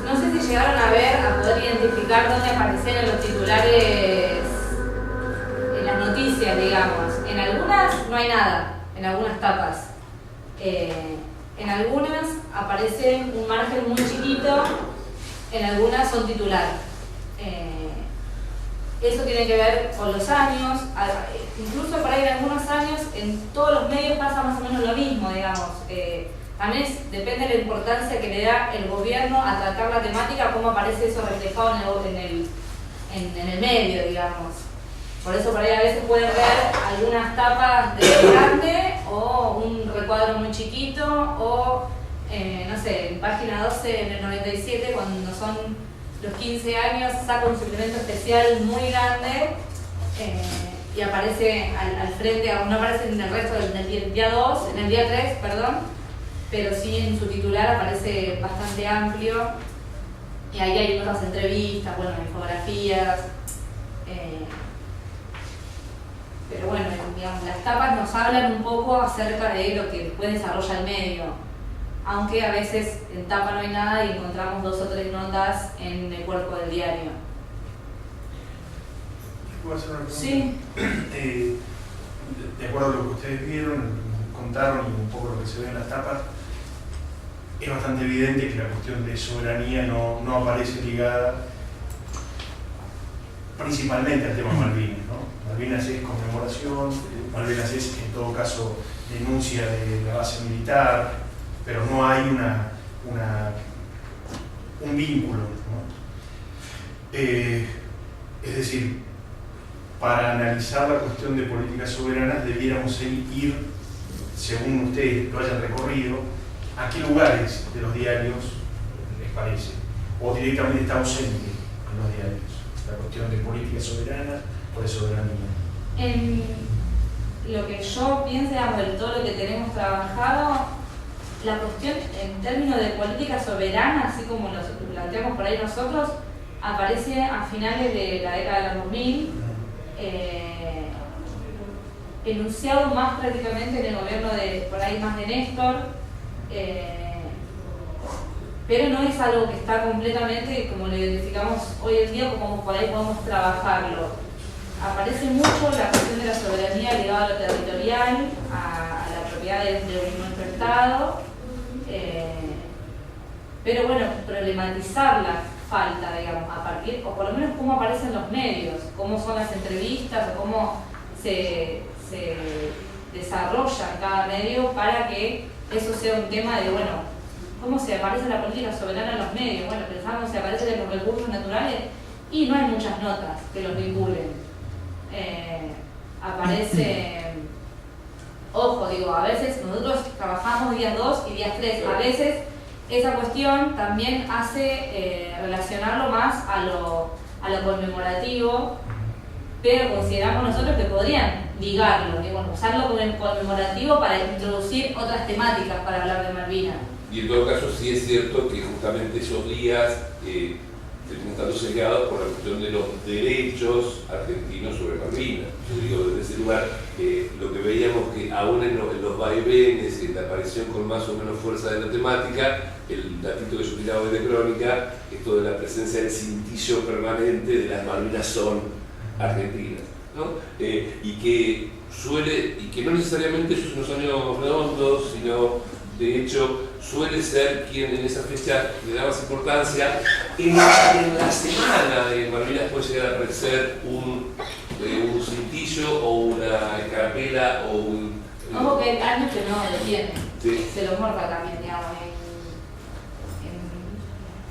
No sé si llegaron a ver, a poder identificar dónde aparecían los titulares en las noticias, digamos. En algunas no hay nada, en algunas tapas. En algunas aparece un margen muy chiquito, en algunas son titular. Eso tiene que ver con los años, incluso por ahí en algunos años en todos los medios pasa más o menos lo mismo, digamos. También depende de la importancia que le da el gobierno a tratar la temática, cómo aparece eso reflejado en el medio, digamos. Por eso por ahí a veces pueden ver algunas tapas de grande o un recuadro muy chiquito o, no sé, en página 12 en el 97 cuando son los 15 años saca un suplemento especial muy grande y aparece al frente, no aparece en el resto del día 2, en el día 3, perdón, pero sí en su titular aparece bastante amplio y ahí hay otras entrevistas, bueno, infografías, pero bueno, digamos, las tapas nos hablan un poco acerca de lo que después desarrolla el medio, aunque a veces en tapa no hay nada y encontramos 2 o 3 notas en el cuerpo del diario. ¿Puedo hacer una pregunta? Sí. De acuerdo a lo que ustedes vieron, contaron y un poco lo que se ve en las tapas, es bastante evidente que la cuestión de soberanía no aparece ligada principalmente al tema Malvinas, ¿no? Malvinas es conmemoración, Malvinas es en todo caso denuncia de la base militar, pero no hay un vínculo, ¿no? Es decir, para analizar la cuestión de políticas soberanas debiéramos ir, según ustedes lo hayan recorrido, a qué lugares de los diarios les parece, o directamente está ausente en los diarios la cuestión de política soberana o de soberanía. En lo que yo pienso, digamos, de todo lo que tenemos trabajado, la cuestión en términos de política soberana, así como lo planteamos por ahí nosotros, aparece a finales de la década de los 2000, enunciado más prácticamente en el gobierno de, por ahí más de Néstor, pero no es algo que está completamente, como lo identificamos hoy en día, como por ahí podemos trabajarlo. Aparece mucho la cuestión de la soberanía ligada a lo territorial, a la propiedad de nuestro Estado, pero bueno, problematizarla falta, digamos, a partir, o por lo menos cómo aparecen los medios, cómo son las entrevistas, o cómo se desarrolla cada medio para que eso sea un tema de, bueno, cómo se aparece la política soberana en los medios. Bueno, pensamos si aparece de los recursos naturales y no hay muchas notas que los vinculen. Aparece, ojo, digo, a veces nosotros trabajamos días 2 y días 3, a veces esa cuestión también hace relacionarlo más a lo conmemorativo, pero consideramos nosotros que podrían ligarlo, que, bueno, usarlo con el conmemorativo para introducir otras temáticas para hablar de Malvinas. Y en todo caso sí es cierto que justamente esos días terminan estando sellados por la cuestión de los derechos argentinos sobre Malvinas. Yo digo, desde ese lugar, lo que veíamos que aún en los vaivenes, en la aparición con más o menos fuerza de la temática, el datito que yo tiraba hoy de crónica, esto de la presencia del cintillo permanente de las Malvinas son argentinas, ¿no? Y que no necesariamente esos son los años redondos, sino de hecho suele ser quien en esa fecha le da más importancia. En la semana de Malvinas puede llegar a aparecer un cintillo o una escarapela o un... Ojo que hay años que no lo tienen, sí. Se lo morfa también, digamos, en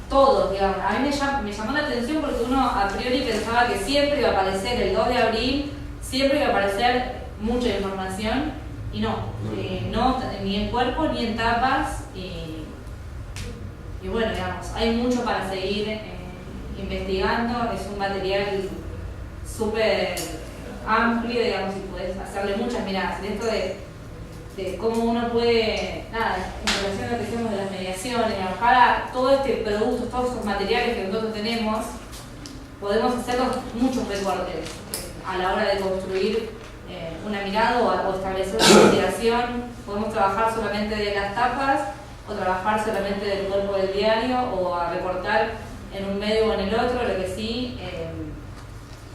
todo, digamos. A mí me llamó la atención porque uno a priori pensaba que siempre iba a aparecer el 2 de abril, siempre iba a aparecer mucha información, y no, no ni en cuerpo ni en tapas, y bueno, digamos, hay mucho para seguir investigando, es un material súper amplio, digamos, y podés hacerle muchas miradas. Dentro de cómo uno puede, nada, en relación a lo que decíamos de las mediaciones, digamos, para todo este producto, todos esos materiales que nosotros tenemos, podemos hacer muchos recortes a la hora de construir una mirada o establecer una investigación. Podemos trabajar solamente de las tapas o trabajar solamente del cuerpo del diario o a recortar en un medio o en el otro. Lo que sí,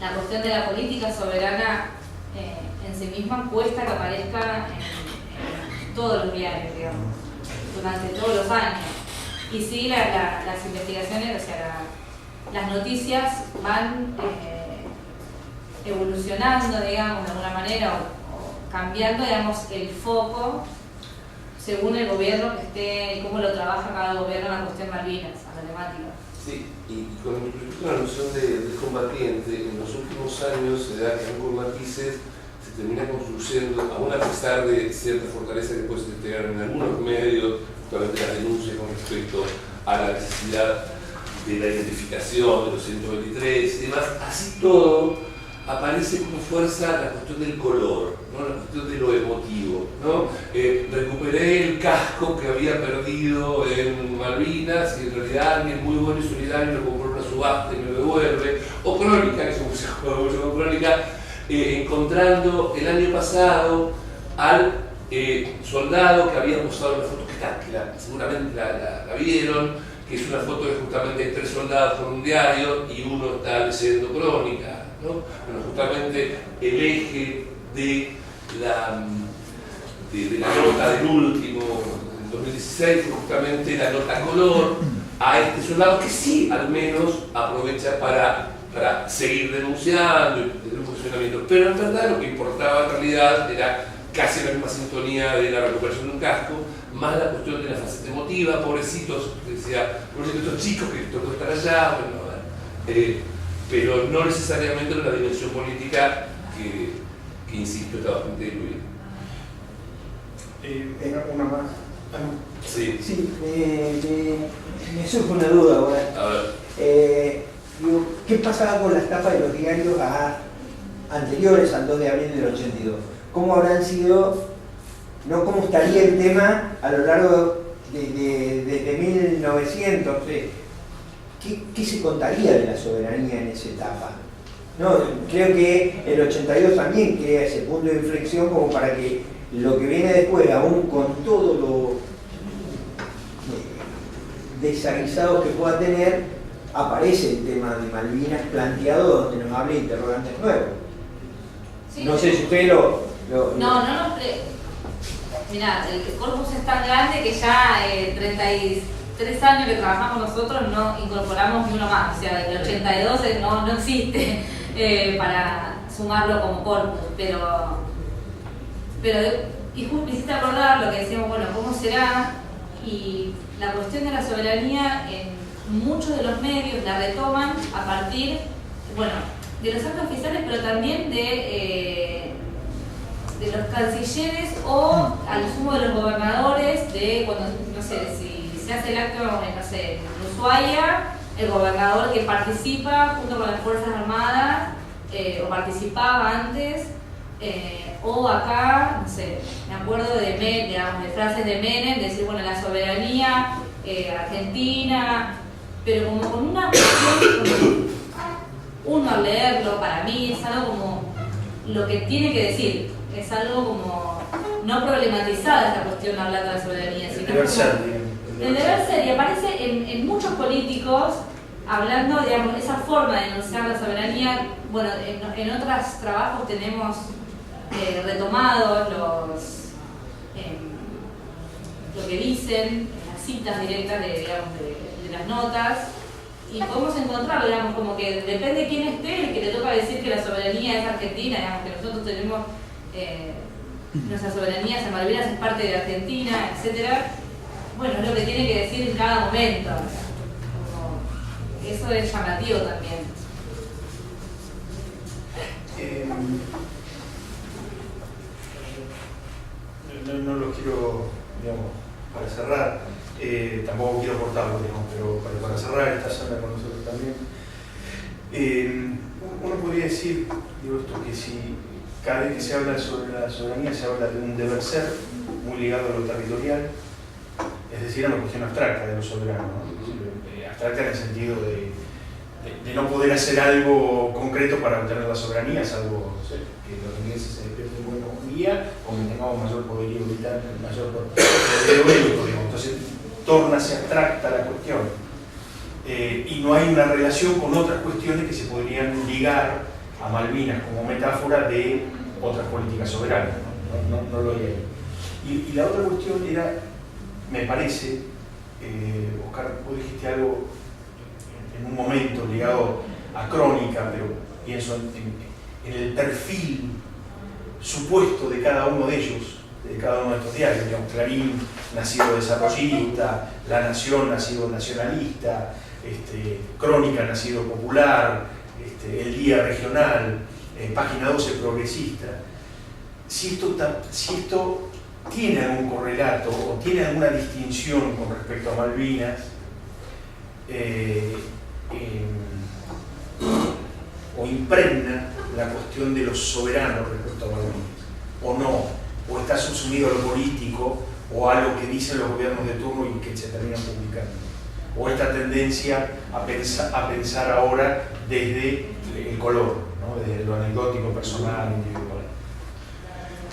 la cuestión de la política soberana en sí misma cuesta que aparezca en todos los diarios, digamos, durante todos los años. Y sí, las investigaciones, o sea, las noticias van evolucionando, digamos, de alguna manera, o cambiando, digamos, el foco según el gobierno que esté, cómo lo trabaja cada gobierno en la cuestión Malvinas, a la temática. Sí, y con respecto a la noción de combatiente, en los últimos años se da que con matices se termina construyendo, aún a pesar de cierta fortaleza que puede tener en algunos medios, justamente la denuncia con respecto a la necesidad de la identificación de los 123 y demás, así todo aparece como fuerza la cuestión del color, ¿no? La cuestión de lo emotivo, ¿no? Recuperé el casco que había perdido en Malvinas y en realidad alguien muy bueno y solidario lo compró en una subasta y me lo devuelve. O Crónica, que es un se juega mucho con Crónica, encontrando el año pasado al soldado que había posado una foto que seguramente la vieron, que es una foto de justamente 3 soldados con un diario y uno está leyendo Crónica, ¿no? Bueno, justamente el eje de la nota del último, en 2016, fue justamente la nota color a este soldado que sí, al menos, aprovecha para seguir denunciando y tener un funcionamiento. Pero en verdad lo que importaba en realidad era casi la misma sintonía de la recuperación de un casco, más la cuestión de la faceta emotiva, pobrecitos, decía, pobrecitos estos chicos que les tocó estar allá, bueno, pero no necesariamente en la dimensión política que insisto, está bastante diluida. Una más. Sí. Sí, me surge una duda ahora. A ver. Digo, ¿qué pasaba con las tapas de los diarios anteriores al 2 de abril del 82? ¿Cómo habrán sido, no cómo estaría el tema a lo largo desde 1900? ¿Qué se contaría de la soberanía en esa etapa? No, creo que el 82 también crea ese punto de inflexión como para que lo que viene después, aún con todo lo desaguisado que pueda tener, aparece el tema de Malvinas planteado donde nos habla de interrogantes nuevos. Sí, no sé si usted lo... No. Mirá, el corpus es tan grande que ya 33 años que trabajamos nosotros no incorporamos ni uno más. O sea, el 82 no existe para sumarlo como corpus. Pero y justo me hiciste acordar lo que decíamos, bueno, ¿cómo será? Y la cuestión de la soberanía en muchos de los medios la retoman a partir, bueno, de los actos oficiales, pero también de los cancilleres o al sumo de los gobernadores, de cuando, no sé, si se hace el acto, no sé, en Ushuaia, el gobernador que participa junto con las Fuerzas Armadas, o participaba antes, o acá, no sé, me acuerdo de frases de Menem, de decir, bueno, la soberanía argentina, pero como con una cuestión, uno al leerlo, para mí es algo como lo que tiene que decir, es algo como no problematizada esta cuestión hablando de la soberanía, sino el deber ser, el deber ser, y aparece en muchos políticos hablando, digamos, esa forma de denunciar la soberanía. Bueno, en otros trabajos tenemos retomado lo que dicen, las citas directas de las notas, y podemos encontrar, digamos, como que depende de quién esté, el que le toca decir que la soberanía es argentina, digamos, que nosotros tenemos nuestra soberanía en Malvinas es parte de Argentina, etcétera. Bueno, es lo que tiene que decir en cada momento. Eso es llamativo también. No lo quiero, digamos, para cerrar, tampoco quiero cortarlo, digamos, pero para cerrar esta charla con nosotros también, uno podría decir, digo esto, que si cada vez que se habla sobre la soberanía se habla de un deber ser muy ligado a lo territorial, es decir, a una cuestión abstracta de lo soberano, ¿no? Abstracta en el sentido de no poder hacer algo concreto para obtener la soberanía, salvo, no sé, que los ingleses se despierten buena día o que tengamos mayor poderío militar, mayor poderío bélico, digamos. Entonces, tórnase abstracta la cuestión. Y no hay una relación con otras cuestiones que se podrían ligar a Malvinas como metáfora de otras políticas soberanas. No lo hay ahí. Y la otra cuestión era, me parece, Oscar, vos dijiste algo en un momento ligado a Crónica, pero pienso en el perfil supuesto de cada uno de ellos, de cada uno de estos diarios. Digamos, Clarín, nacido desarrollista, La Nación, nacido nacionalista, Crónica, nacido popular, El Día regional, Página 12 progresista. Si esto tiene algún correlato o tiene alguna distinción con respecto a Malvinas, o impregna la cuestión de los soberanos respecto a Malvinas, o no, o está subsumido a lo político o a lo que dicen los gobiernos de turno y que se terminan publicando, o esta tendencia a pensar ahora desde el color, ¿no? Desde lo anecdótico, personal, individual.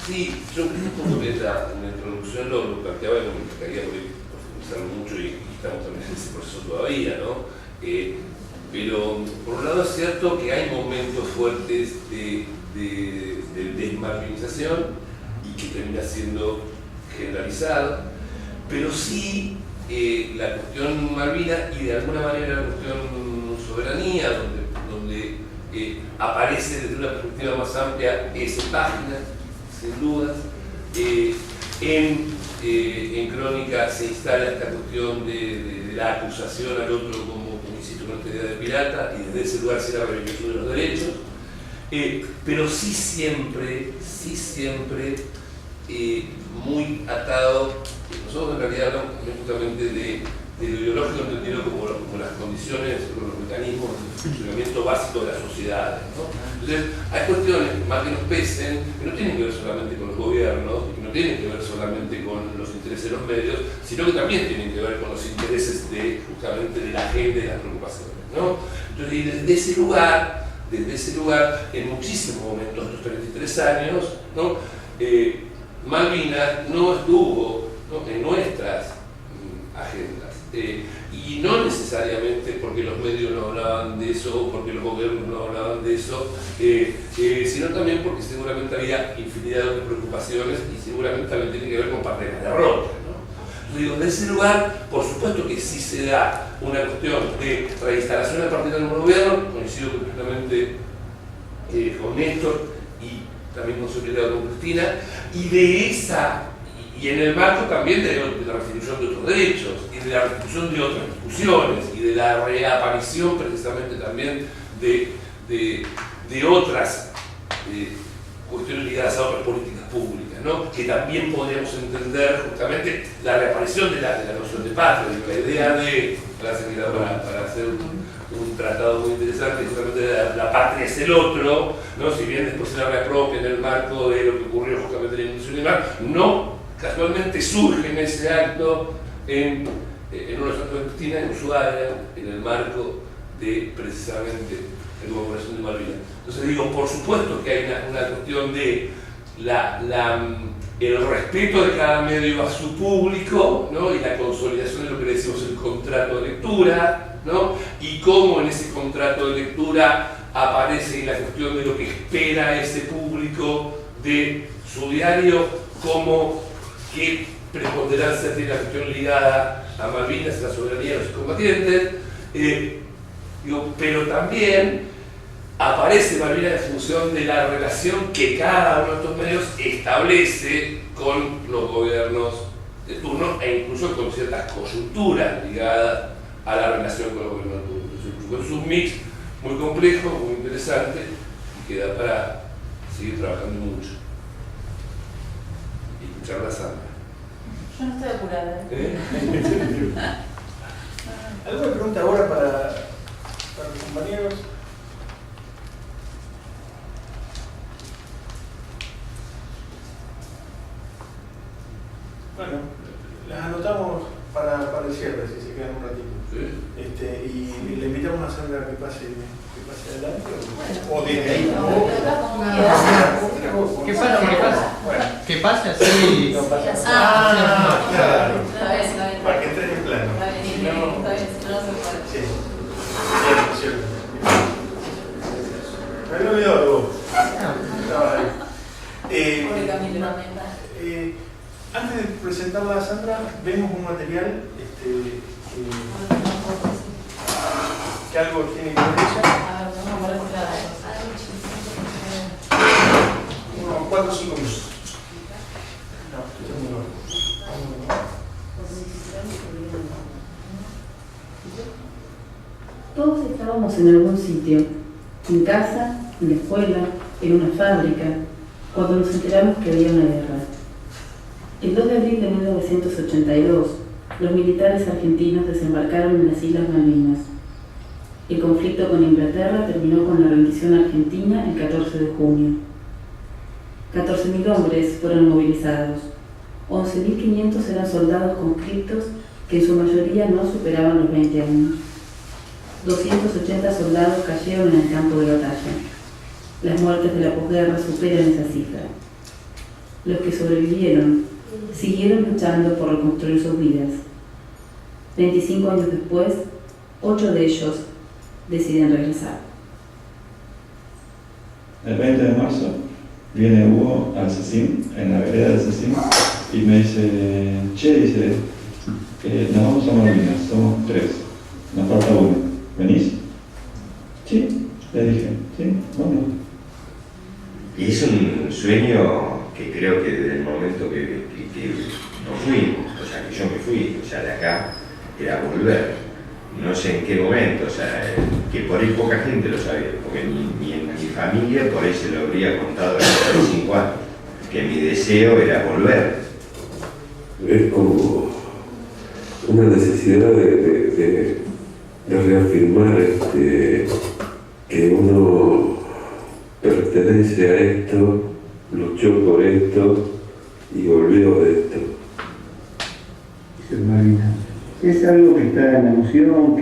Sí, yo creo que en la introducción lo planteaba y me gustaría profundizar mucho y estamos también en ese proceso todavía, ¿no? Pero por un lado es cierto que hay momentos fuertes de desmalvinización y que termina siendo generalizado, pero sí la cuestión Malvinas y de alguna manera la cuestión soberanía, donde aparece desde una perspectiva más amplia esa página, sin dudas. En Crónica se instala esta cuestión de la acusación al otro como insisto, con esta idea de pirata, y desde ese lugar será la reivindicación de los derechos, pero sí siempre muy atado. Nosotros en realidad hablamos justamente de lo ideológico entendido como las condiciones, como los mecanismos de funcionamiento básico de las sociedades, ¿no? Entonces, hay cuestiones, más que nos pesen, que no tienen que ver solamente con los gobiernos, que no tienen que ver solamente con los intereses de los medios, sino que también tienen que ver con los intereses justamente de la gente y de las preocupaciones, ¿no? Entonces, y desde ese lugar, en muchísimos momentos de estos 33 años, ¿no? Malvinas no estuvo, ¿no?, en nuestras agendas. Y no necesariamente porque los medios no hablaban de eso o porque los gobiernos no hablaban de eso, sino también porque seguramente había infinidad de otras preocupaciones y seguramente también tiene que ver con parte de la derrota, ¿no? Digo, en ese lugar, por supuesto que sí se da una cuestión de reinstalación a partir del nuevo gobierno, coincido completamente con Néstor y también con con Cristina, y en el marco también de la restitución de otros derechos, y de la restitución de otras discusiones, y de la reaparición precisamente también de otras cuestiones ligadas a otras políticas públicas, ¿no? Que también podríamos entender justamente la reaparición de la noción de patria, de la idea de, para hacer un tratado muy interesante, justamente la patria es el otro, ¿no? Si bien después se la reapropia en el marco de lo que ocurrió justamente en la Inundación y demás, no casualmente surge en ese acto, en unos actos de Cristina, en Ushuaia, en el marco de precisamente la conmemoración de Malvinas. Entonces digo, por supuesto que hay una cuestión de el respeto de cada medio a su público, ¿no? Y la consolidación de lo que le decimos el contrato de lectura, ¿no? Y cómo en ese contrato de lectura aparece la cuestión de lo que espera ese público de su diario, como qué preponderancia tiene la cuestión ligada a Malvinas, a la soberanía de los combatientes, pero también aparece Malvinas en función de la relación que cada uno de estos medios establece con los gobiernos de turno e incluso con ciertas coyunturas ligadas a la relación con los gobiernos de turno. Entonces, es un mix muy complejo, muy interesante y que da para seguir trabajando mucho y escuchar la sangre. Yo no estoy apurada. ¿Alguna pregunta ahora para los compañeros? Bueno, las anotamos para el cierre, si se quedan un ratito. ¿Sí? Y le invitamos a Sandra que pase adelante o desde ahí. ¿Qué pasa? ¿Qué pasa? Sí. Claro. Una vez. Para que entre en plan. presentarla a Sandra, vemos un material que algo tiene que ver ella. 4 o 5 minutos. No, esto es muy bueno. Todos estábamos en algún sitio, en casa, en la escuela, en una fábrica, cuando nos enteramos que había una guerra. El 2 de abril de 1982, los militares argentinos desembarcaron en las Islas Malvinas. El conflicto con Inglaterra terminó con la rendición argentina el 14 de junio. 14.000 hombres fueron movilizados. 11.500 eran soldados conscriptos que en su mayoría no superaban los 20 años. 280 soldados cayeron en el campo de batalla. Las muertes de la posguerra superan esa cifra. Los que sobrevivieron siguieron luchando por reconstruir sus vidas. 25 años después, 8 de ellos deciden regresar. El 20 de marzo viene Hugo al Cecín, en la vereda del Cecín, y me dice, dice, nos vamos a Malvinas, somos 3, nos falta 1, ¿venís? Sí, le dije, sí, vamos. Y es un sueño que creo que desde el momento que nos fuimos, o sea, que yo me fui, o sea, de acá, era volver. No sé en qué momento, o sea, que por ahí poca gente lo sabía, porque ni en mi familia por ahí se lo habría contado a los 5 años, que mi deseo era volver. Es como una necesidad de reafirmar que uno pertenece a esto, luchó por esto y volvió de esto. Malvinas. Es algo que está en la emoción,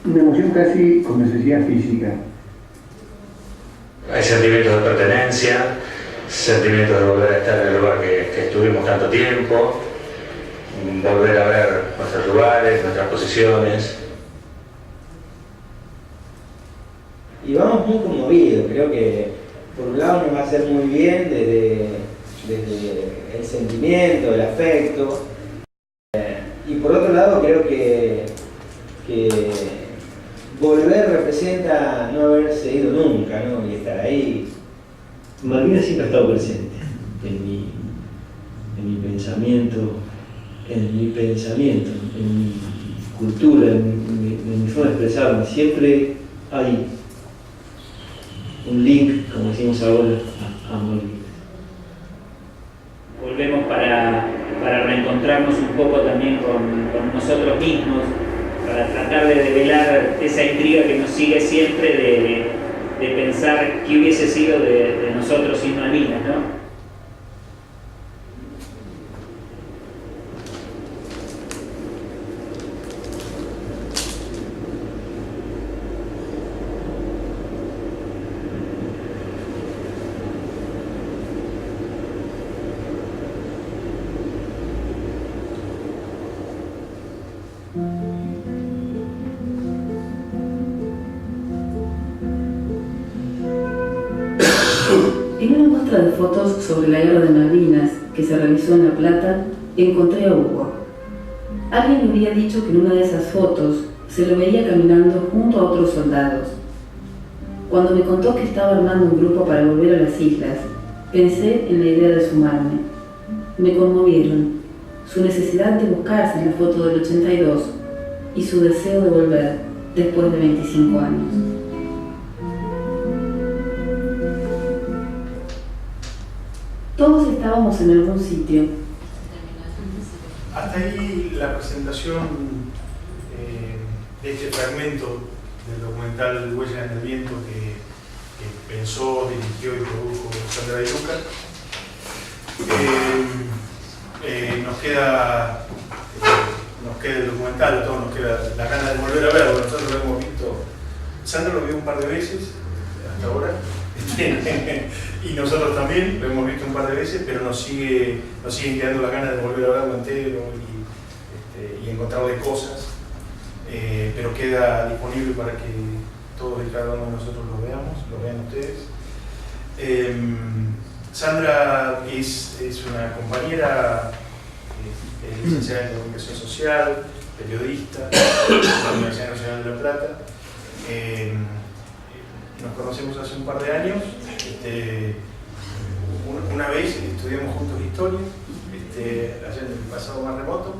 una emoción casi con necesidad física. Hay sentimientos de pertenencia, sentimientos de volver a estar en el lugar que estuvimos tanto tiempo, volver a ver nuestros lugares, nuestras posiciones. Y vamos muy conmovidos, creo que por un lado nos va a hacer muy bien desde el sentimiento, el afecto, y por otro lado creo que volver representa no haberse ido nunca, ¿no? Y estar ahí. Malvinas siempre ha estado presente en mi pensamiento, en mi cultura, en mi forma de expresarme. Siempre hay un link, como decimos ahora, a Malvinas. Volvemos para reencontrarnos un poco también con nosotros mismos, para tratar de develar esa intriga que nos sigue siempre de pensar qué hubiese sido de nosotros sin Malvinas, ¿no? En una muestra de fotos sobre la guerra de Malvinas que se realizó en La Plata, encontré a Hugo. Alguien me había dicho que en una de esas fotos se lo veía caminando junto a otros soldados. Cuando me contó que estaba armando un grupo para volver a las islas, pensé en la idea de sumarme. Me conmovieron su necesidad de buscarse en la foto del 82 y su deseo de volver después de 25 años. Todos estábamos en algún sitio. Hasta ahí la presentación de este fragmento del documental Huellas en el Viento que pensó, dirigió y produjo Sandra Di Luca. Nos queda el documental, a todos nos queda la gana de volver a verlo. Nosotros lo hemos visto, Sandra lo vio un par de veces hasta ahora. Y nosotros también lo hemos visto un par de veces, pero nos siguen quedando las ganas de volver a verlo entero y encontrarle cosas, pero queda disponible para que todos y cada uno de nosotros lo vean ustedes. Sandra es una compañera es licenciada en Comunicación Social, periodista, de la Universidad Nacional de La Plata. Nos conocemos hace un par de años. Una vez estudiamos juntos historia, allá en el pasado más remoto.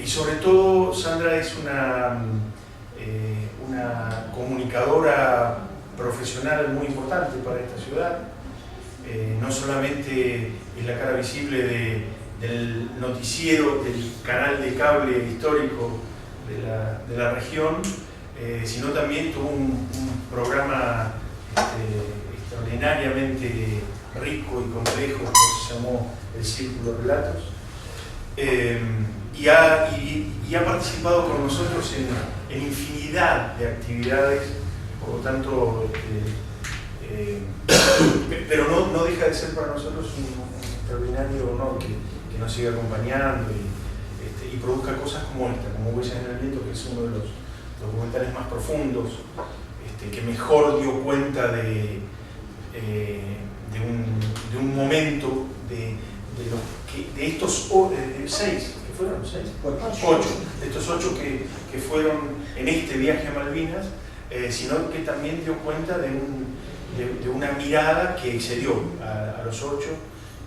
Y sobre todo, Sandra es una comunicadora profesional muy importante para esta ciudad. No solamente es la cara visible del noticiero, del canal de cable histórico de la región, sino también tuvo un programa extraordinariamente rico y complejo que se llamó El Círculo de Relatos, y ha participado con nosotros en infinidad de actividades, por lo tanto, pero no deja de ser para nosotros un extraordinario honor que nos siga acompañando y produzca cosas como esta, como Huellas en el Viento, que es uno de los documentales más profundos, que mejor dio cuenta de un momento de estos 6, que fueron 8, de estos 8 que fueron en este viaje a Malvinas, sino que también dio cuenta de una mirada que excedió a los 8,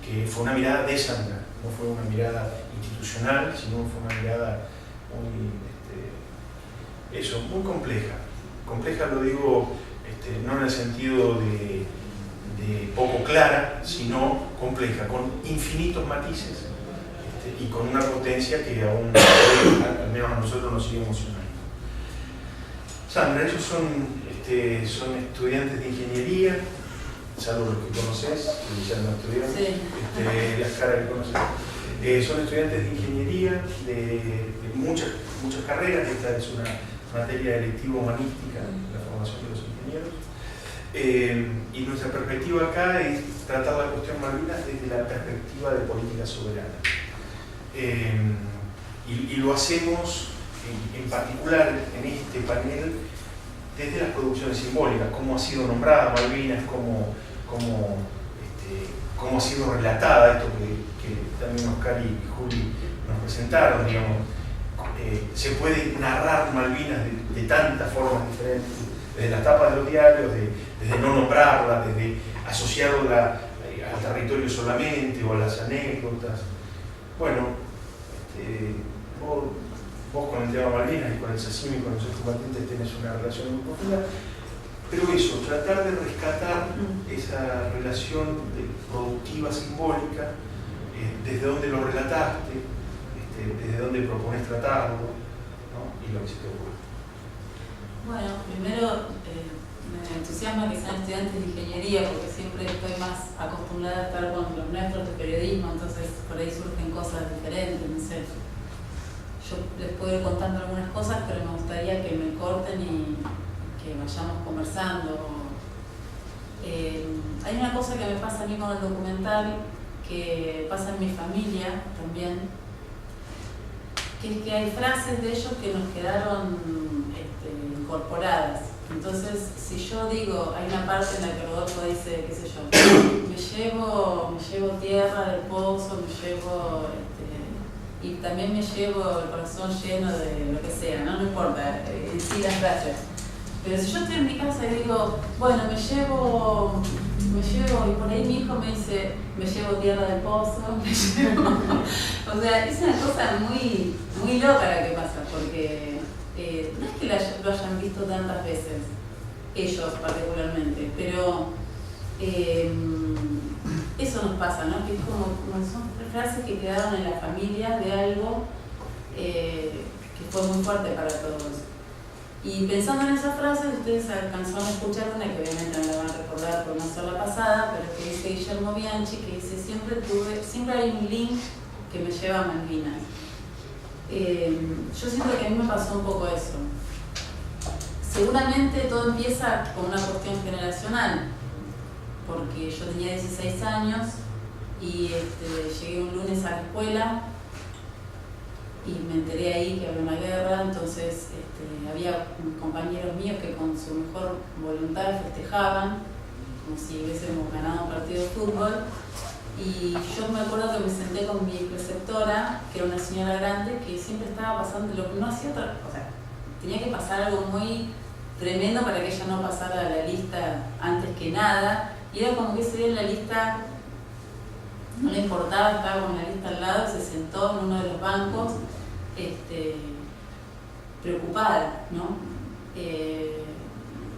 que fue una mirada de Sandra, no fue una mirada institucional, sino fue una mirada muy compleja. Compleja lo digo no en el sentido de poco clara, sino compleja, con infinitos matices y con una potencia que aún, al menos a nosotros, nos sigue emocionando. Sandra, ellos son estudiantes de ingeniería, salvo los que conoces, que ya no estudian, sí. Las caras que conoces. Son estudiantes de ingeniería de muchas carreras. Esta es una materia electiva humanística, la formación de los ingenieros. Y nuestra perspectiva acá es tratar la cuestión Malvinas desde la perspectiva de política soberana. Y lo hacemos en particular en este panel desde las producciones simbólicas, cómo ha sido nombrada Malvinas, cómo ha sido relatada, esto que también Oscar y Juli nos presentaron, digamos. Se puede narrar Malvinas de tantas formas diferentes, desde las tapas de los diarios, desde no nombrarla, desde asociarla al territorio solamente o a las anécdotas. Bueno, vos con el tema Malvinas y con el SACIM y con los excombatientes tenés una relación muy profunda, pero eso, tratar de rescatar esa relación productiva, simbólica, desde donde lo relataste, desde donde propones tratarlo, ¿no? Y lo que se te ocurre. Bueno, primero me entusiasma que sean estudiantes de ingeniería, porque siempre estoy más acostumbrada a estar con los nuestros de periodismo, entonces por ahí surgen cosas diferentes, no sé. Yo les puedo ir contando algunas cosas, pero me gustaría que me corten y que vayamos conversando. Hay una cosa que me pasa a mí con el documental, que pasa en mi familia también, que es que hay frases de ellos que nos quedaron incorporadas. Entonces, si yo digo, hay una parte en la que Rodolfo dice, qué sé yo, me llevo tierra del pozo, y también me llevo el corazón lleno de lo que sea, no importa, sí las frases. Pero si yo estoy en mi casa y digo, bueno, me llevo, y por ahí mi hijo me dice, me llevo tierra del pozo, o sea, es una cosa muy, muy loca la que pasa, porque no es que lo hayan visto tantas veces, ellos particularmente, pero eso nos pasa, ¿no? Que es como son frases que quedaron en la familia de algo que fue muy fuerte para todos. Y pensando en esas frases, ustedes alcanzaron a escuchar una que obviamente no la van a recordar por no ser la pasada, pero que dice Guillermo Bianchi, que dice, siempre hay un link que me lleva a Malvinas. Yo siento que a mí me pasó un poco eso. Seguramente todo empieza con una cuestión generacional, porque yo tenía 16 años y llegué un lunes a la escuela y me enteré ahí que había una guerra, entonces había compañeros míos que con su mejor voluntad festejaban como si hubiésemos ganado un partido de fútbol, Y yo me acuerdo que me senté con mi preceptora, que era una señora grande, que siempre estaba pasando, lo que no hacía otra cosa, o sea, tenía que pasar algo muy tremendo para que ella no pasara a la lista antes que nada, y era como que ese día en la lista no le importaba, estaba con la lista al lado, se sentó en uno de los bancos, preocupada, ¿no?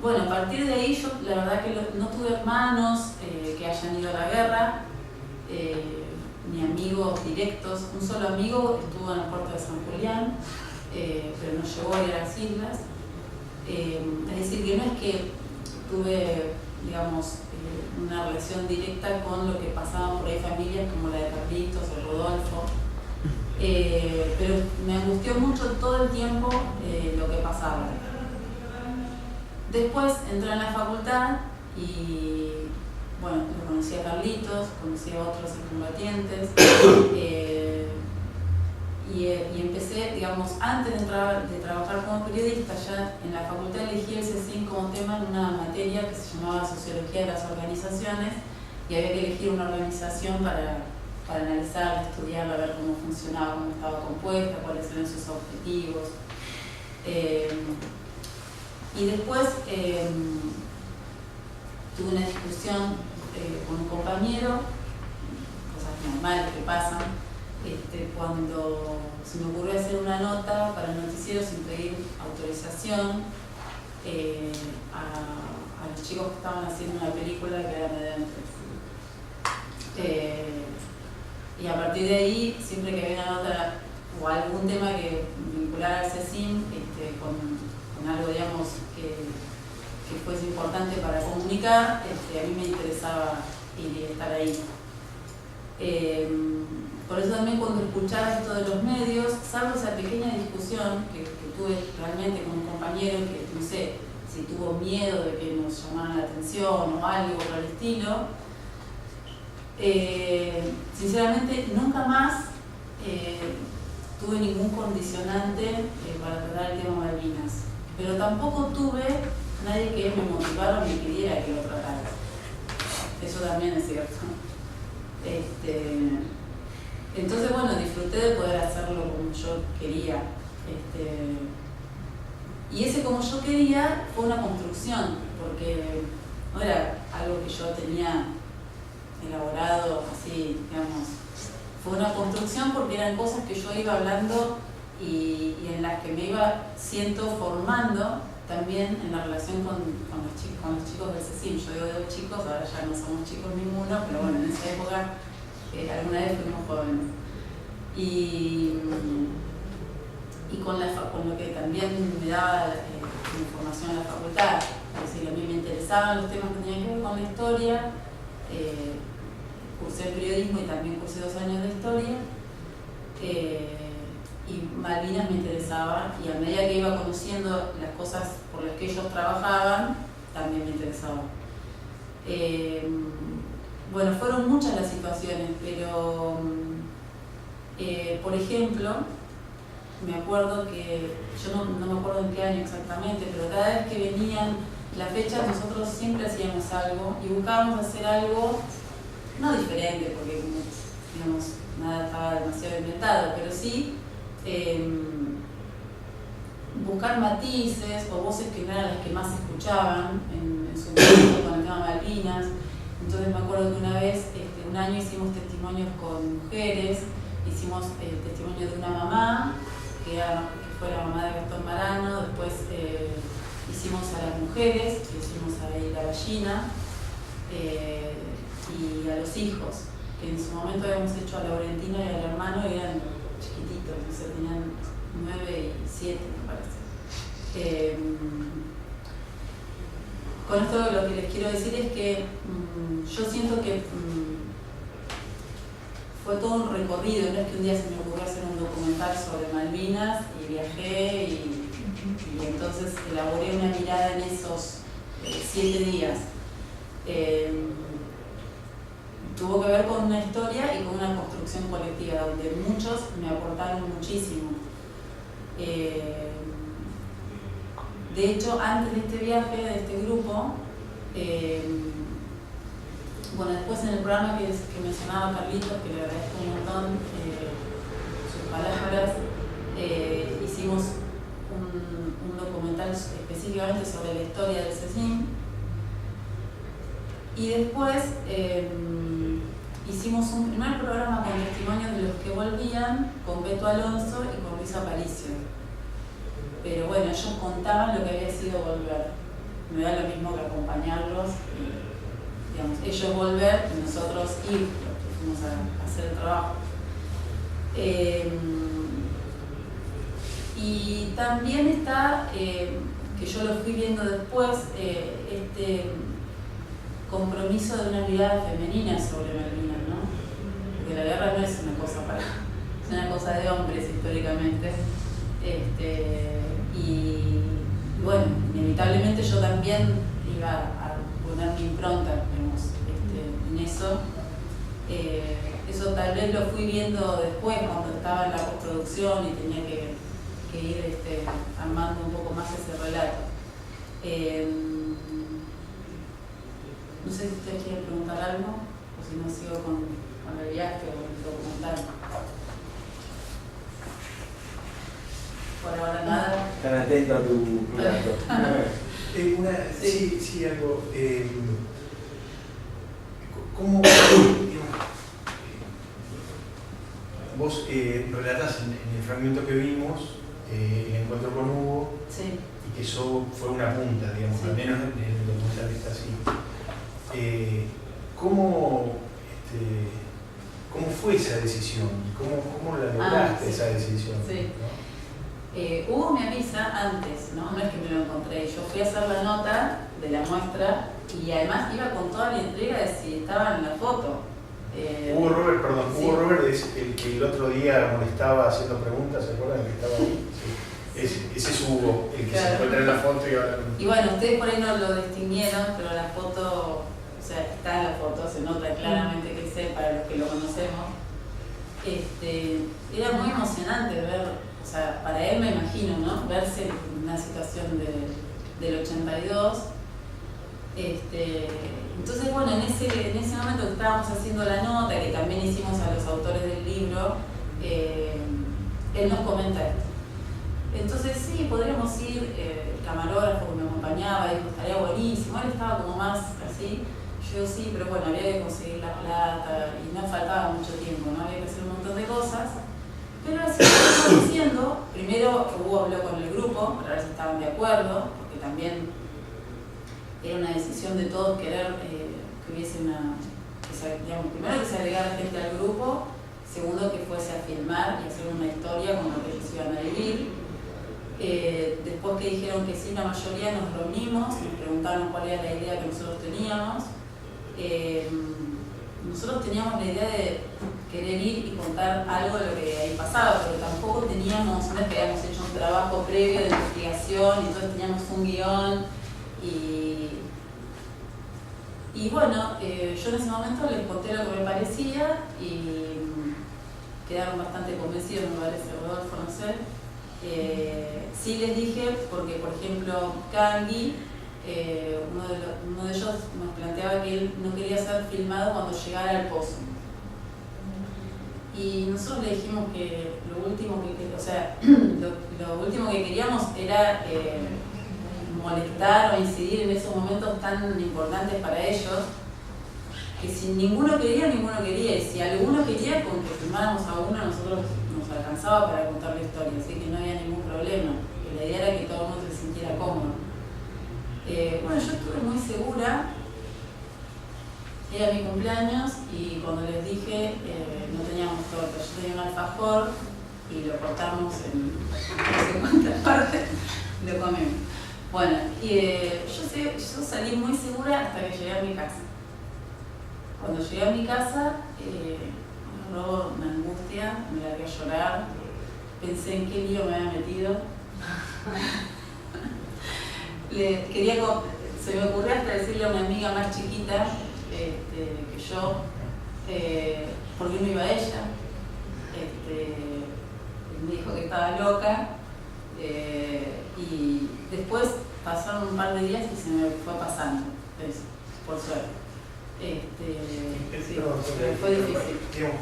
Bueno, a partir de ahí yo la verdad que no tuve hermanos que hayan ido a la guerra, ni amigos directos. Un solo amigo estuvo en el puerto de San Julián, pero no llegó a ir a las islas. Es decir, que no es que tuve, digamos, una relación directa con lo que pasaban por ahí familias como la de Carlitos o Rodolfo, pero me angustió mucho todo el tiempo lo que pasaba. Después entré en la facultad y bueno, lo conocí a Carlitos, conocí a otros combatientes y empecé, digamos, antes de trabajar como periodista, ya en la facultad elegí el CECIN como tema en una materia que se llamaba Sociología de las Organizaciones y había que elegir una organización para analizarla, estudiarla, ver cómo funcionaba, cómo estaba compuesta, cuáles eran sus objetivos. Y después tuve una discusión con un compañero, cosas normales que pasan, cuando se me ocurrió hacer una nota para el noticiero sin pedir autorización a los chicos que estaban haciendo una película que era de dentro. Y a partir de ahí, siempre que había una nota o algún tema que vinculara al CECIN con algo, digamos, que fuese importante para comunicar, a mí me interesaba ir y estar ahí. Por eso también cuando escuchaba esto de los medios, salvo esa pequeña discusión que tuve realmente con un compañero que no sé si tuvo miedo de que nos llamaran la atención o algo por el estilo, sinceramente nunca más tuve ningún condicionante para tratar el tema Malvinas, pero tampoco tuve nadie que me motivara o me pidiera que lo tratara. Eso también es cierto. Entonces, bueno, disfruté de poder hacerlo como yo quería. Y ese como yo quería fue una construcción, porque no era algo que yo tenía elaborado así, digamos. Fue una construcción porque eran cosas que yo iba hablando y en las que me iba formando también en la relación con los chicos del CECIN. Yo digo de chicos, ahora ya no somos chicos ninguno, pero bueno, en esa época alguna vez fuimos jóvenes. Y con lo que también me daba información en la facultad, es decir, a mí me interesaban los temas que tenían que ver con la historia, cursé periodismo y también cursé 2 años de historia, y Malvinas me interesaba, y a medida que iba conociendo las cosas por las que ellos trabajaban, también me interesaba. Bueno, fueron muchas las situaciones, pero por ejemplo, me acuerdo que, yo no me acuerdo en qué año exactamente, pero cada vez que venían las fechas nosotros siempre hacíamos algo y buscábamos hacer algo, no diferente, porque digamos, nada estaba demasiado inventado, pero sí buscar matices o voces que no eran las que más se escuchaban en su momento con el tema Malvinas. Entonces me acuerdo que una vez, un año hicimos testimonios con mujeres, hicimos testimonio de una mamá, que fue la mamá de Gastón Marano, después hicimos a las mujeres, que hicimos ahí la gallina, y a los hijos, que en su momento habíamos hecho a Laurentina y al hermano, y eran chiquititos, no sé, tenían 9 y 7, me parece. Con esto lo que les quiero decir es que yo siento que fue todo un recorrido, no es que un día se me ocurrió hacer un documental sobre Malvinas y viajé y entonces elaboré una mirada en esos 7 días. Tuvo que ver con una historia y con una construcción colectiva, donde muchos me aportaron muchísimo. De hecho, antes de este viaje, de este grupo, Bueno, después en el programa que mencionaba Carlitos, que le agradezco un montón sus palabras, hicimos un documental específicamente sobre la historia del CECIM. Y después hicimos un primer programa con testimonios de los que volvían, con Beto Alonso y con Luis Aparicio. Pero bueno, ellos contaban lo que había sido volver. Me da lo mismo que acompañarlos, y, digamos, ellos volver y nosotros ir, porque fuimos a hacer el trabajo. Y también está, que yo lo fui viendo después, este compromiso de una mirada femenina sobre Malvinas, ¿no? Porque la guerra no es una cosa de hombres históricamente. Y bueno, inevitablemente yo también iba a poner mi impronta, digamos, en eso. Eso tal vez lo fui viendo después, cuando estaba en la postproducción y tenía que ir armando un poco más ese relato. No sé si ustedes quieren preguntar algo, o si no sigo con el viaje o el documental. Por ahora nada. Están atentos a tu relato. Sí, algo. ¿Cómo vos relatás en el fragmento que vimos el encuentro con Hugo? Sí. Y que eso fue una punta, digamos, Sí. al menos en el documental está así. ¿Cómo fue esa decisión? ¿Cómo la lograste, sí. esa decisión? Sí. ¿No? Hugo me avisa antes, ¿no? No es que me lo encontré. Yo fui a hacer la nota de la muestra y además iba con toda la intriga de si estaba en la foto. Hugo Robert, perdón, sí. Hugo Robert es el que el otro día molestaba haciendo preguntas, ¿se acuerdan que estaba ahí? Sí. Ese es Hugo, el que Claro. se encuentra en la foto y ahora... Y bueno, ustedes por ahí no lo distinguieron, pero la foto, o sea, está en la foto, se nota claramente que es él para los que lo conocemos. Era muy emocionante ver, o sea, para él me imagino, ¿no? Verse en una situación del 82. Entonces, bueno, en ese momento que estábamos haciendo la nota, que también hicimos a los autores del libro, él nos comenta esto. Entonces, sí, podríamos ir, el camarógrafo que me acompañaba dijo, estaría buenísimo, él estaba como más así. Yo digo, sí, pero bueno, había que conseguir la plata y no faltaba mucho tiempo, ¿no? Había que hacer un montón de cosas. Pero así lo estamos haciendo. Primero Hugo habló con el grupo para ver si estaban de acuerdo, porque también era una decisión de todos querer que hubiese digamos, primero que se agregara gente al grupo, segundo que fuese a filmar y hacer una historia con lo que ellos iban a vivir. Después que dijeron que sí, la mayoría nos reunimos, nos preguntaron cuál era la idea que nosotros teníamos. Nosotros teníamos la idea de querer ir y contar algo de lo que ahí pasaba, pero tampoco teníamos, no es que habíamos hecho un trabajo previo de investigación y entonces teníamos un guión y bueno, yo en ese momento les conté lo que me parecía y quedaron bastante convencidos, me parece, Rodolfo, no sé. Sí les dije, porque por ejemplo Candy, uno de ellos nos planteaba que él no quería ser filmado cuando llegara al pozo. Y nosotros le dijimos que lo último que queríamos era molestar o incidir en esos momentos tan importantes para ellos, que si ninguno quería, y si alguno quería, con que filmáramos a uno, a nosotros nos alcanzaba para contar la historia, así que no había ningún problema. Y la idea era que todo el mundo se sintiera cómodo. Bueno, yo estuve muy segura, era mi cumpleaños y cuando les dije no teníamos torta, yo tenía un alfajor y lo cortamos en no sé cuántas partes y lo comimos. Bueno, yo salí muy segura hasta que llegué a mi casa. Cuando llegué a mi casa, me agarró una angustia, me largué a llorar, pensé en qué lío me había metido. Se me ocurrió hasta decirle a una amiga más chiquita que yo, ¿por qué no iba ella? Me dijo que estaba loca y después pasaron un par de días y se me fue pasando eso, por suerte. Sí, fue difícil. Digamos,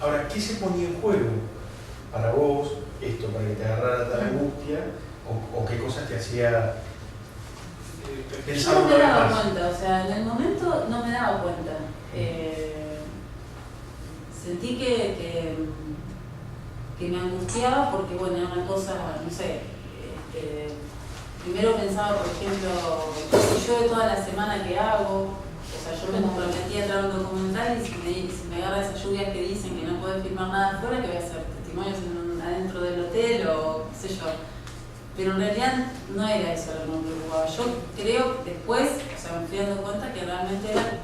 ahora, ¿qué se ponía en juego para vos esto, para que te agarrara tal angustia? ¿O qué cosas te hacía pensar Yo no una me vez daba más? cuenta, o sea, en el momento no me daba cuenta. Sentí que me angustiaba porque, bueno, era una cosa, no sé, primero pensaba, por ejemplo, si yo de toda la semana que hago, o sea, yo me comprometí a traer un documental y si me agarra esas lluvias que dicen que no puedo filmar nada afuera, que voy a hacer testimonios adentro del hotel o qué sé yo. Pero en realidad no era eso lo que me preocupaba. Yo creo después, o sea, me fui dando cuenta que realmente era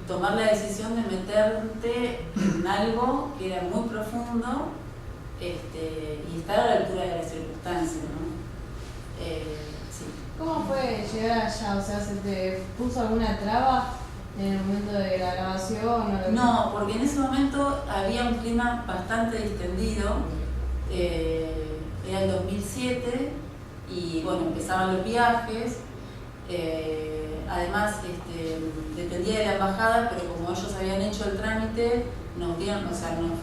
tomar la decisión de meterte en algo que era muy profundo y estar a la altura de las circunstancias, ¿no? Sí. ¿Cómo fue llegar allá? O sea, ¿se te puso alguna traba en el momento de la grabación? No, porque en ese momento había un clima bastante distendido. Era el 2007 y bueno, empezaban los viajes. Además, dependía de la embajada, pero como ellos habían hecho el trámite, nos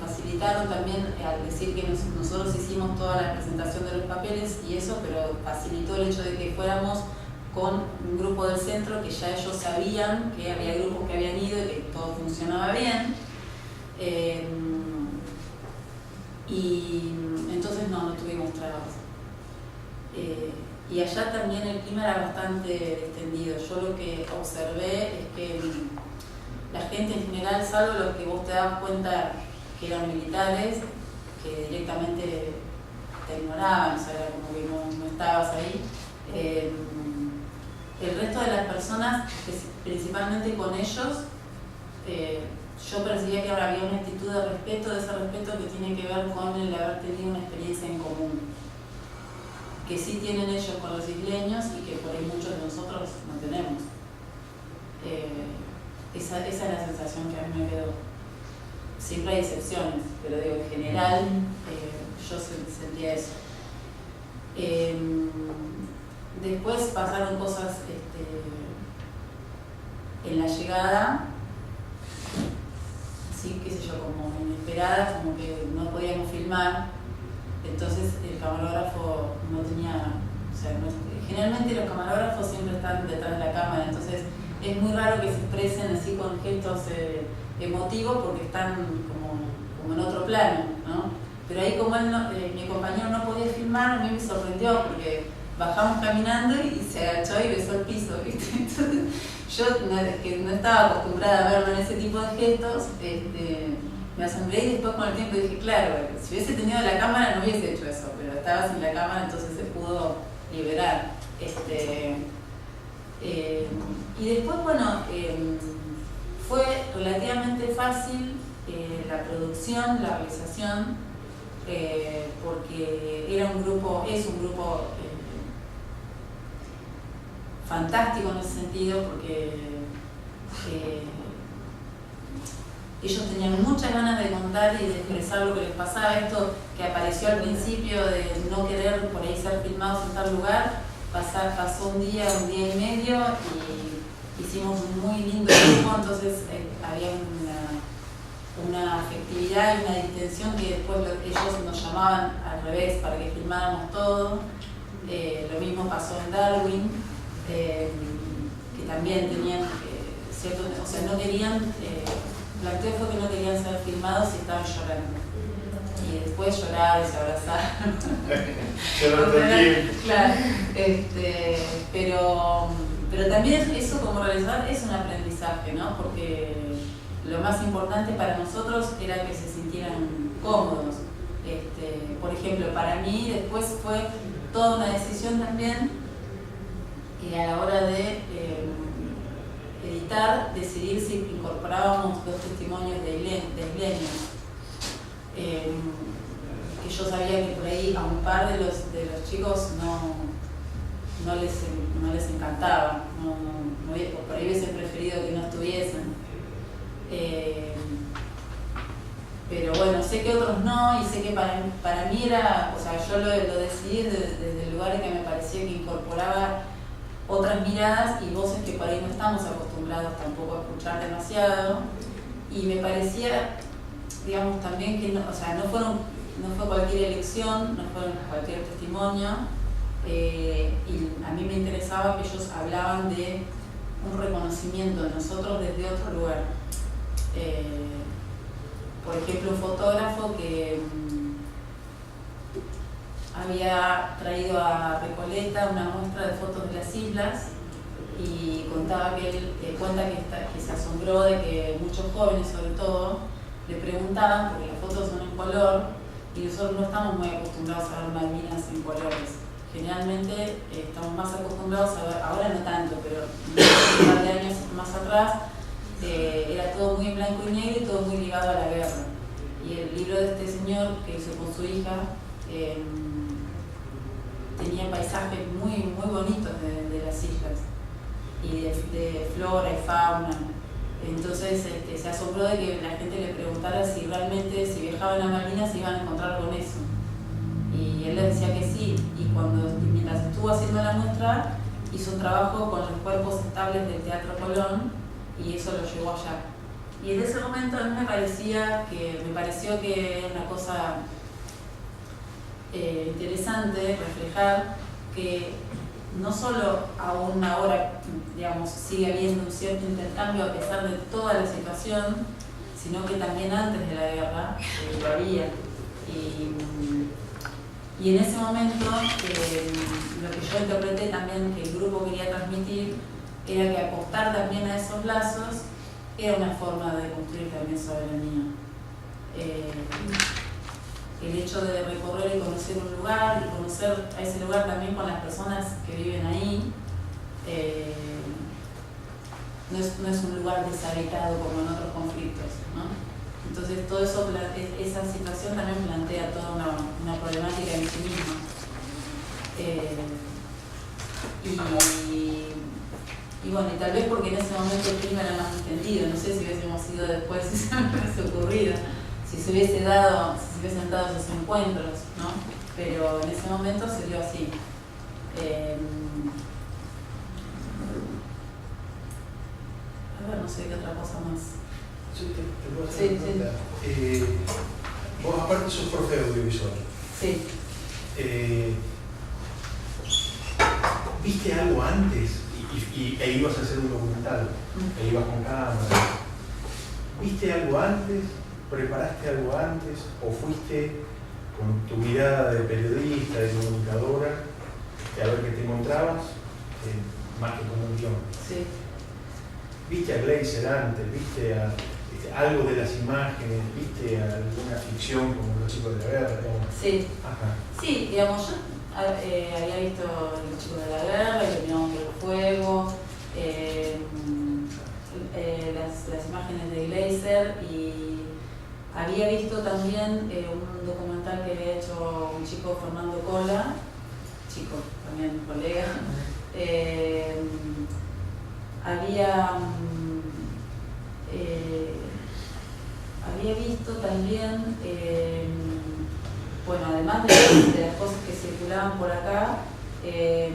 facilitaron también al decir que nosotros hicimos toda la presentación de los papeles y eso, pero facilitó el hecho de que fuéramos con un grupo del centro que ya ellos sabían que había grupos que habían ido y que todo funcionaba bien. Y entonces no tuvimos trabas. Y allá también el clima era bastante extendido. Yo lo que observé es que la gente en general, salvo los que vos te das cuenta que eran militares, que directamente te ignoraban, o sea, era como que no estabas ahí. El resto de las personas, principalmente con ellos, yo percibía que ahora había una actitud de respeto, de ese respeto que tiene que ver con el haber tenido una experiencia en común, que sí tienen ellos con los isleños y que por ahí muchos de nosotros no tenemos. Esa es la sensación que a mí me quedó. Siempre hay excepciones, pero digo, en general yo sentía eso. Después pasaron cosas en la llegada, sí, qué sé yo, como inesperadas, como que no podíamos filmar, entonces el camarógrafo no tenía, o sea, generalmente los camarógrafos siempre están detrás de la cámara, entonces es muy raro que se expresen así con gestos emotivos porque están como en otro plano, ¿no? Pero ahí como mi compañero no podía filmar, a mí me sorprendió porque bajamos caminando y se agachó y besó el piso, ¿viste? Entonces, yo que no estaba acostumbrada a verlo en ese tipo de gestos, me asombré y después con el tiempo dije, claro, si hubiese tenido la cámara no hubiese hecho eso, pero estaba sin la cámara, entonces se pudo liberar. Y después, bueno, fue relativamente fácil la producción, la realización, porque es un grupo fantástico en ese sentido, porque ellos tenían muchas ganas de contar y de expresar lo que les pasaba. Esto que apareció al principio de no querer por ahí ser filmados en tal lugar, pasó un día y medio y hicimos un muy lindo grupo, entonces había una afectividad y una distensión que después ellos nos llamaban al revés para que filmáramos todo. Lo mismo pasó en Darwin, que también tenían cierto, o sea, no querían, la actividad fue que no querían ser filmados y estaban llorando. Y después lloraron y se abrazaron. Claro, pero también eso como realizador es un aprendizaje, ¿no? Porque lo más importante para nosotros era que se sintieran cómodos. Por ejemplo, para mí después fue toda una decisión también a la hora de editar, decidir si incorporábamos los testimonios de isleños. Que yo sabía que por ahí a un par de los chicos no les encantaba, por ahí hubiesen preferido que no estuviesen. Pero bueno, sé que otros no, y sé que para mí era, o sea, yo lo decidí desde el lugar en que me parecía que incorporaba otras miradas y voces que por ahí no estamos acostumbrados tampoco a escuchar demasiado. Y me parecía, digamos, también que no fue cualquier elección, no fue cualquier testimonio, y a mí me interesaba que ellos hablaban de un reconocimiento de nosotros desde otro lugar. Por ejemplo, un fotógrafo que había traído a Recoleta una muestra de fotos de las islas y contaba que él que se asombró de que muchos jóvenes, sobre todo, le preguntaban, porque las fotos son en color y nosotros no estamos muy acostumbrados a ver Malvinas en colores. Generalmente estamos más acostumbrados a ver, ahora no tanto, pero un par de años más atrás era todo muy en blanco y negro y todo muy ligado a la guerra. Y el libro de este señor que hizo con su hija tenía paisajes muy bonitos de las islas y de flora y fauna. Entonces se asombró de que la gente le preguntara si realmente, si viajaban a Malvinas, se iban a encontrar con eso. Y él les decía que sí, y mientras estuvo haciendo la muestra, hizo un trabajo con los cuerpos estables del Teatro Colón, y eso lo llevó allá. Y en ese momento a mí me pareció que era una cosa interesante reflejar que no solo aún ahora, digamos, sigue habiendo un cierto intercambio a pesar de toda la situación, sino que también antes de la guerra lo había. Y en ese momento lo que yo interpreté también que el grupo quería transmitir era que apostar también a esos lazos era una forma de construir también soberanía. El hecho de recorrer y conocer un lugar y conocer a ese lugar también con las personas que viven ahí, no es un lugar deshabitado como en otros conflictos, ¿no? Entonces todo eso, esa situación también plantea toda una problemática en sí misma. Y bueno, y tal vez porque en ese momento el clima era más entendido, no sé si hubiésemos ido después, si se me hubiese ocurrido, si se hubiesen dado esos encuentros, ¿no? Pero en ese momento se dio así. A ver, no sé qué otra cosa más. Yo te puedo hacer una pregunta. Vos aparte sos profe de audiovisual. Sí. ¿Viste algo antes e ibas a hacer un documental? E ibas con cámara. ¿Viste algo antes? ¿Preparaste algo antes? ¿O fuiste con tu mirada de periodista, de comunicadora, a ver qué te encontrabas? Más que como un guión. Sí. ¿Viste a Glaser antes? ¿Viste algo de las imágenes? ¿Viste alguna ficción como Los chicos de la guerra? Sí. Ajá. Sí, digamos, yo había visto Los chicos de la guerra, El Unión del Fuego, las imágenes de Glaser, y había visto también un documental que había hecho un chico, Fernando Cola, chico, también colega. Había visto también, bueno, además de las cosas que circulaban por acá, me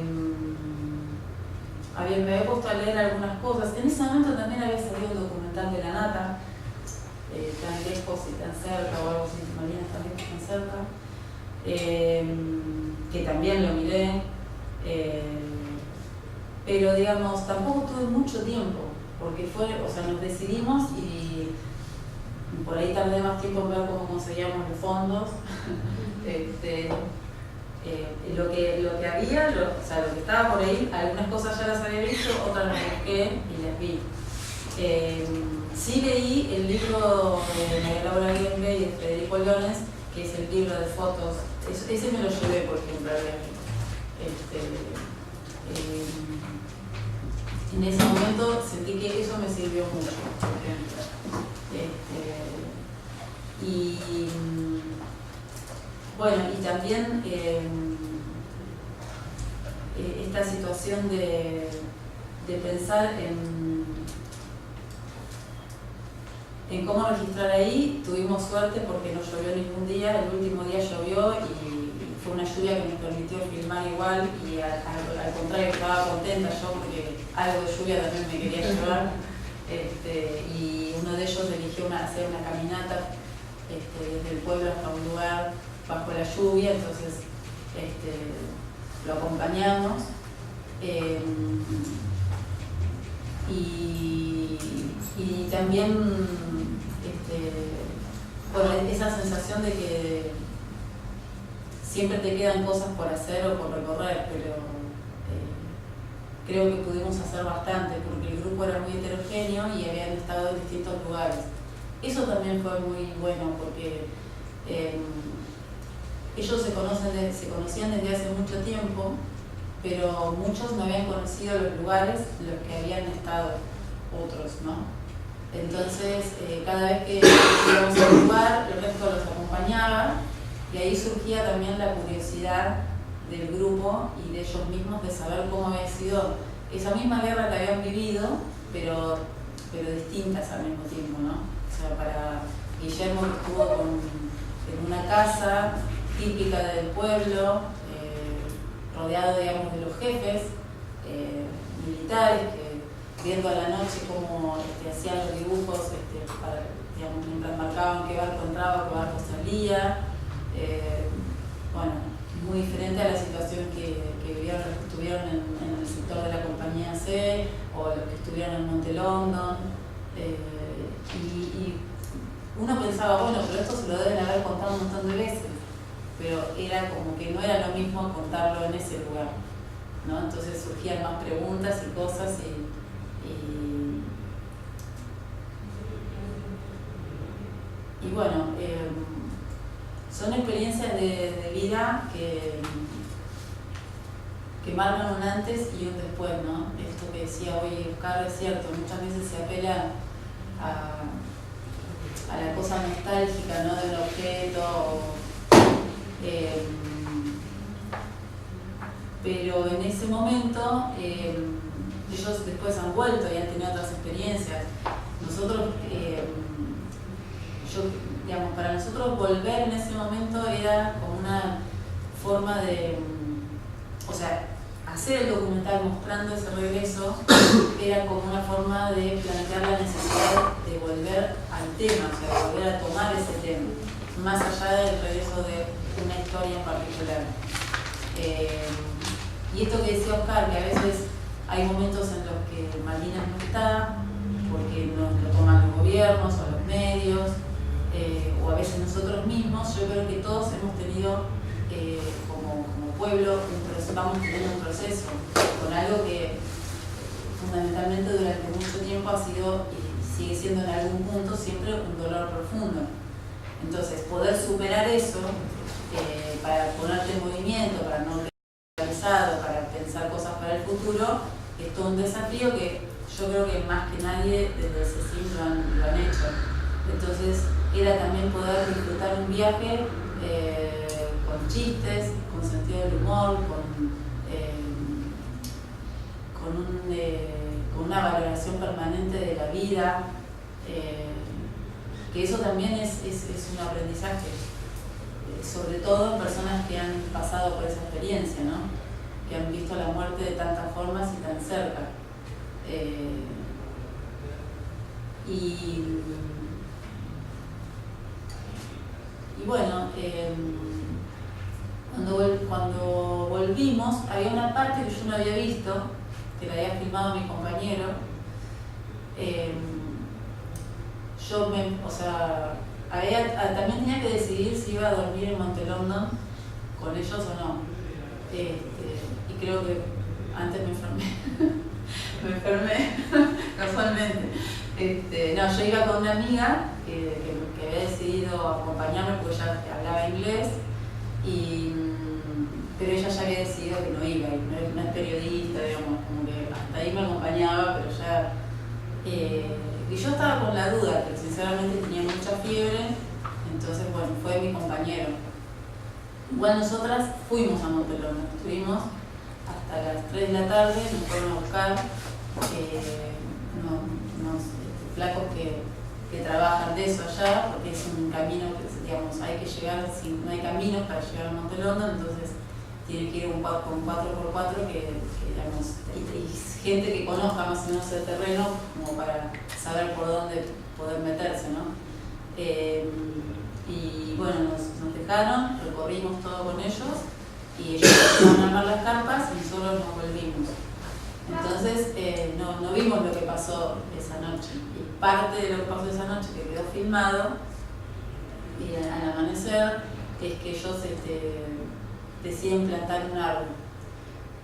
había puesto a leer algunas cosas. En ese momento también había salido un documental de La Nata, tan lejos y tan cerca, o algo así, Malvinas tan lejos y tan cerca, que también lo miré, pero digamos, tampoco tuve mucho tiempo, porque nos decidimos y por ahí tardé más tiempo en ver cómo conseguíamos los fondos. Lo que había, lo que estaba por ahí, algunas cosas ya las había visto, otras las busqué y las vi. Sí leí el libro de María Laura Guembe y de Federico Lones, que es el libro de fotos. Ese me lo llevé, por ejemplo, al viaje. En ese momento sentí que eso me sirvió mucho, por ejemplo. Bueno, y también esta situación de pensar en cómo registrar ahí. Tuvimos suerte porque no llovió ningún día, el último día llovió y fue una lluvia que nos permitió filmar igual y al contrario estaba contenta yo porque algo de lluvia también me quería llevar. Y uno de ellos eligió hacer una caminata desde el pueblo hasta un lugar bajo la lluvia, entonces lo acompañamos. Y también con esa sensación de que siempre te quedan cosas por hacer o por recorrer, pero creo que pudimos hacer bastante porque el grupo era muy heterogéneo y habían estado en distintos lugares. Eso también fue muy bueno porque ellos se conocían desde hace mucho tiempo, pero muchos no habían conocido los lugares en los que habían estado otros, ¿no? Entonces, cada vez que íbamos a un lugar, el resto los acompañaba y ahí surgía también la curiosidad del grupo y de ellos mismos de saber cómo había sido esa misma guerra que habían vivido, pero distintas al mismo tiempo, ¿no? O sea, para Guillermo, que estuvo en una casa típica del pueblo, rodeado, digamos, de los jefes militares, que viendo a la noche cómo hacían los dibujos, digamos, mientras marcaban qué barco entraba, qué barco salía. Bueno, muy diferente a la situación que vivieron los que estuvieron en el sector de la compañía C o los que estuvieron en Monte London. Y uno pensaba, bueno, pero esto se lo deben haber contado un montón de veces, pero era como que no era lo mismo contarlo en ese lugar, ¿no? Entonces surgían más preguntas y cosas y bueno, son experiencias de vida que marcan un antes y un después, ¿no? Esto que decía hoy Oscar es cierto, muchas veces se apela a la cosa nostálgica, ¿no? Del objeto, pero en ese momento ellos después han vuelto y han tenido otras experiencias. Nosotros, digamos, para nosotros volver en ese momento era como una forma de, o sea, hacer el documental mostrando ese regreso era como una forma de plantear la necesidad de volver al tema, o sea, de volver a tomar ese tema, más allá del regreso de una historia en particular. Y esto que decía Oscar, que a veces hay momentos en los que Malvinas no está, porque no lo toman los gobiernos o los medios, o a veces nosotros mismos. Yo creo que todos hemos tenido como pueblo, vamos teniendo un proceso con algo que fundamentalmente durante mucho tiempo ha sido y sigue siendo en algún punto siempre un dolor profundo. Entonces, poder superar eso para ponerte en movimiento, para no realizado, para pensar cosas para el futuro, es todo un desafío que yo creo que más que nadie desde el CECIM lo han hecho. Entonces, era también poder disfrutar un viaje con chistes, con sentido del humor, con una valoración permanente de la vida, que eso también es un aprendizaje, sobre todo en personas que han pasado por esa experiencia, ¿no? Que han visto la muerte de tantas formas y tan cerca. Y bueno, cuando volvimos, había una parte que yo no había visto, que la había filmado mi compañero. También tenía que decidir si iba a dormir en Monte London con ellos o no. Y creo que antes me enfermé casualmente. Yo iba con una amiga que había decidido acompañarme porque ella hablaba inglés, pero ella ya había decidido que no iba, y no es periodista, digamos, como que hasta ahí me acompañaba, pero ya... y yo estaba con la duda, pero sinceramente tenía mucha fiebre, entonces bueno, fue mi compañero. Igual nosotras fuimos a Monte London, estuvimos hasta las 3 de la tarde, nos fueron a buscar unos flacos que que trabajan de eso allá, porque es un camino que, digamos, hay que llegar, no hay caminos para llegar a Monte London, entonces tiene que ir con 4x4 que digamos, y gente que conozca más o menos el terreno como para saber por dónde poder meterse, ¿no? Y bueno, nos dejaron, recorrimos todo con ellos y ellos empezaron a armar las carpas y nosotros nos volvimos. Entonces no vimos lo que pasó esa noche. Y parte de lo que pasó esa noche que quedó filmado y al amanecer es que ellos deciden plantar un árbol.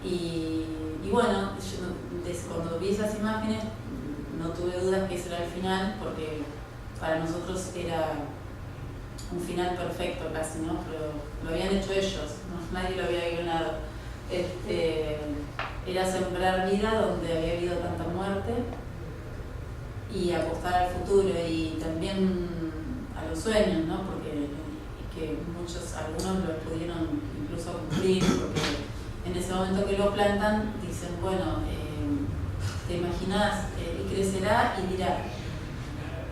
Y bueno, cuando vi esas imágenes no tuve dudas que ese era el final, porque para nosotros era un final perfecto casi, ¿no? Pero lo habían hecho ellos, ¿no? Nadie lo había guionado. Era sembrar vida donde había habido tanta muerte y apostar al futuro y también a los sueños, ¿no? Porque que algunos lo pudieron incluso cumplir, porque en ese momento que lo plantan dicen, bueno, te imaginas, y crecerá y dirá,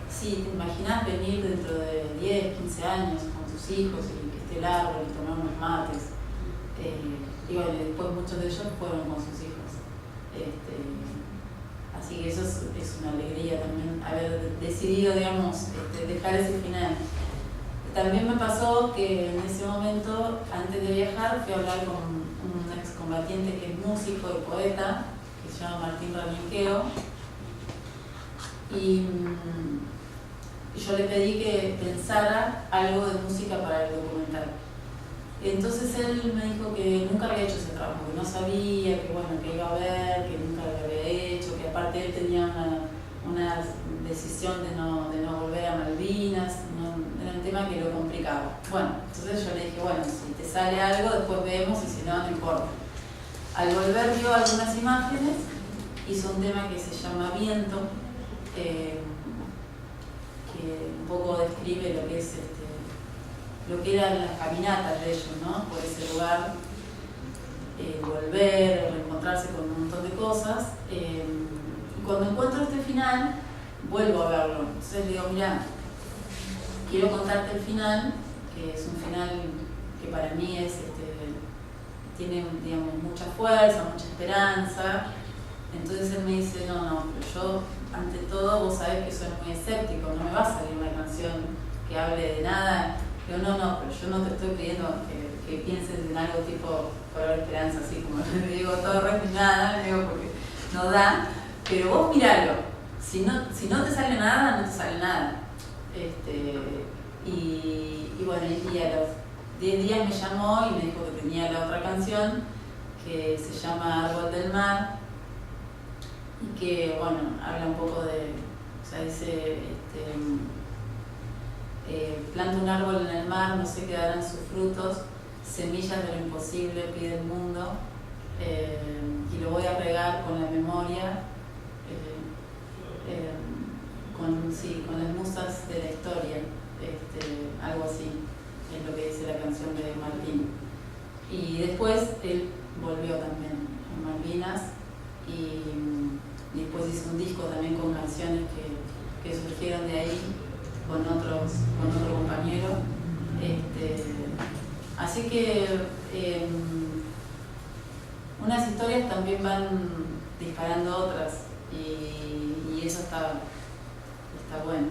sí, te imaginas venir dentro de 10, 15 años con tus hijos y que esté el árbol y tomar unos mates. Y bueno, después muchos de ellos fueron con sus hijos. Así que eso es una alegría también, haber decidido, digamos, dejar ese final. También me pasó que en ese momento, antes de viajar, fui a hablar con un excombatiente que es músico y poeta, que se llama Martín Raminqueo, y yo le pedí que pensara algo de música para el documental. Entonces él me dijo que nunca había hecho ese trabajo, que no sabía, que bueno, que iba a ver, que nunca lo había hecho, que aparte él tenía una decisión de no volver a Malvinas, era un tema que lo complicaba. Bueno, entonces yo le dije, bueno, si te sale algo, después vemos y si no, no importa. Al volver vio algunas imágenes, hizo un tema que se llama Viento, que un poco describe lo que es lo que eran las caminatas de ellos, ¿no? Por ese lugar, volver, reencontrarse con un montón de cosas. Y cuando encuentro este final, vuelvo a verlo. Entonces le digo, mira, quiero contarte el final, que es un final que para mí tiene, digamos, mucha fuerza, mucha esperanza. Entonces él me dice, no, pero yo, ante todo, vos sabés que soy muy escéptico, no me va a salir una canción que hable de nada. Yo no, pero yo no te estoy pidiendo que pienses en algo tipo Color Esperanza, así como le digo Torres ni nada, le digo porque no da, pero vos miralo, si no te sale nada, no te sale nada. Y bueno, y a los 10 días me llamó y me dijo que tenía la otra canción que se llama Árbol del Mar y que, bueno, habla un poco de, o sea, dice, planta un árbol en el mar, no se quedarán sus frutos, semillas de lo imposible pide el mundo, y lo voy a regar con la memoria, con las musas de la historia, algo así, es lo que dice la canción de Martín. Y después él volvió también a Malvinas y después hizo un disco también con canciones que surgieron de ahí, con otro compañero. Así que unas historias también van disparando otras y eso está bueno.